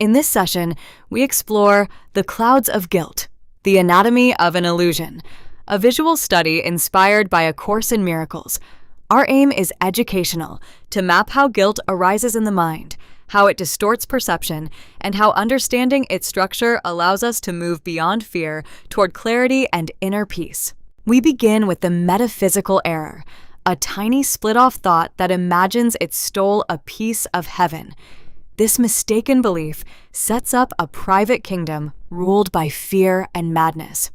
In this session, we explore the clouds of guilt, the anatomy of an illusion, a visual study inspired by A Course in Miracles. Our aim is educational, to map how guilt arises in the mind, how it distorts perception, and how understanding its structure allows us to move beyond fear toward clarity and inner peace. We begin with the metaphysical error, a tiny split-off thought that imagines it stole a piece of heaven. This mistaken belief sets up a private kingdom ruled by fear and madness.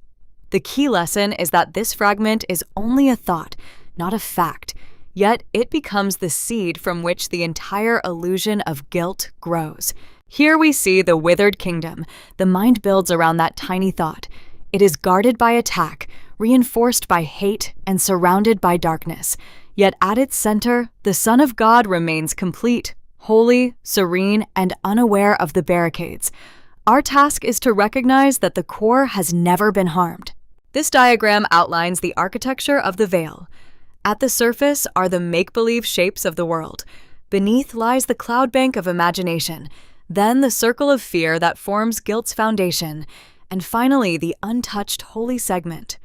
The key lesson is that this fragment is only a thought, not a fact, yet it becomes the seed from which the entire illusion of guilt grows. Here we see the withered kingdom. The mind builds around that tiny thought. It is guarded by attack, reinforced by hate, and surrounded by darkness. Yet at its center, the Son of God remains complete, holy, serene, and unaware of the barricades. Our task is to recognize that the core has never been harmed. This diagram outlines the architecture of the veil. At the surface are the make-believe shapes of the world. Beneath lies the cloud bank of imagination, then the circle of fear that forms guilt's foundation, and finally the untouched holy segment.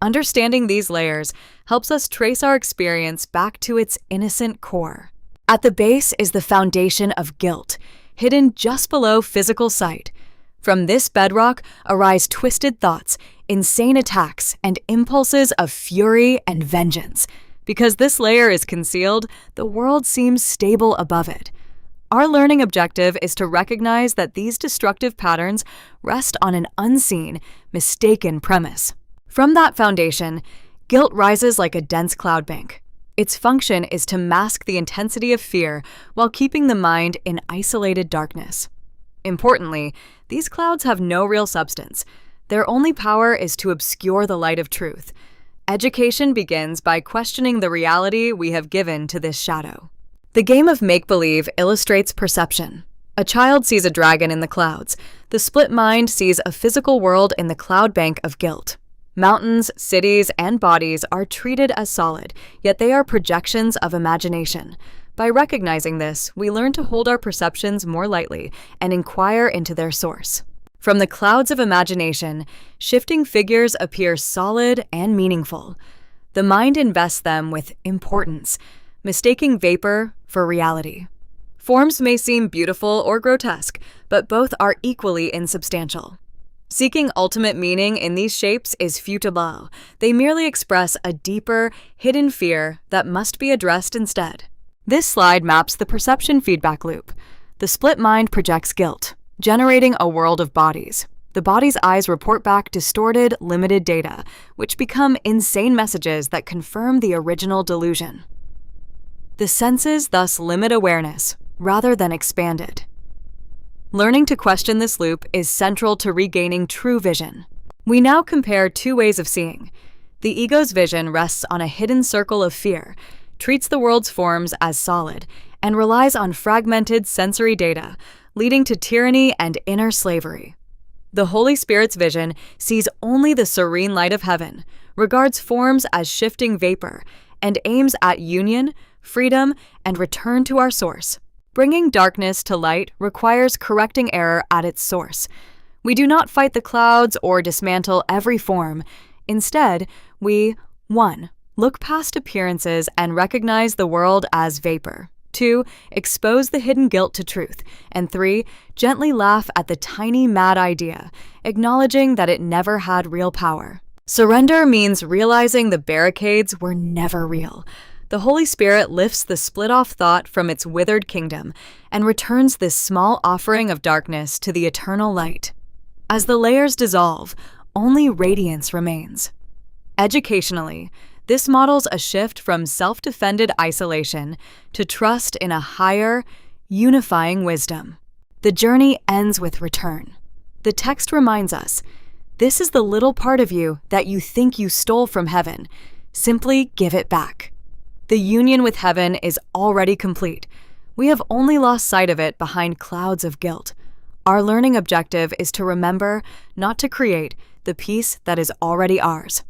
Understanding these layers helps us trace our experience back to its innocent core. At the base is the foundation of guilt, hidden just below physical sight. From this bedrock arise twisted thoughts, insane attacks, and impulses of fury and vengeance. Because this layer is concealed, the world seems stable above it. Our learning objective is to recognize that these destructive patterns rest on an unseen, mistaken premise. From that foundation, guilt rises like a dense cloud bank. Its function is to mask the intensity of fear while keeping the mind in isolated darkness. Importantly, these clouds have no real substance. Their only power is to obscure the light of truth. Education begins by questioning the reality we have given to this shadow. The game of make-believe illustrates perception. A child sees a dragon in the clouds. The split mind sees a physical world in the cloud bank of guilt. Mountains, cities, and bodies are treated as solid, yet they are projections of imagination. By recognizing this, we learn to hold our perceptions more lightly and inquire into their source. From the clouds of imagination, shifting figures appear solid and meaningful. The mind invests them with importance, mistaking vapor for reality. Forms may seem beautiful or grotesque, but both are equally insubstantial. Seeking ultimate meaning in these shapes is futile. They merely express a deeper, hidden fear that must be addressed instead. This slide maps the perception feedback loop. The split mind projects guilt, generating a world of bodies. The body's eyes report back distorted, limited data, which become insane messages that confirm the original delusion. The senses thus limit awareness, rather than expand it. Learning to question this loop is central to regaining true vision. We now compare two ways of seeing. The ego's vision rests on a hidden circle of fear, treats the world's forms as solid, and relies on fragmented sensory data, leading to tyranny and inner slavery. The Holy Spirit's vision sees only the serene light of heaven, regards forms as shifting vapor, and aims at union, freedom, and return to our source. Bringing darkness to light requires correcting error at its source. We do not fight the clouds or dismantle every form. Instead, we 1. Look past appearances and recognize the world as vapor. 2. Expose the hidden guilt to truth. And 3. Gently laugh at the tiny mad idea, acknowledging that it never had real power. Surrender means realizing the barricades were never real. The Holy Spirit lifts the split-off thought from its withered kingdom and returns this small offering of darkness to the eternal light. As the layers dissolve, only radiance remains. Educationally, this models a shift from self-defended isolation to trust in a higher, unifying wisdom. The journey ends with return. The text reminds us, this is the little part of you that you think you stole from heaven. Simply give it back. The union with heaven is already complete. We have only lost sight of it behind clouds of guilt. Our learning objective is to remember, not to create, the peace that is already ours.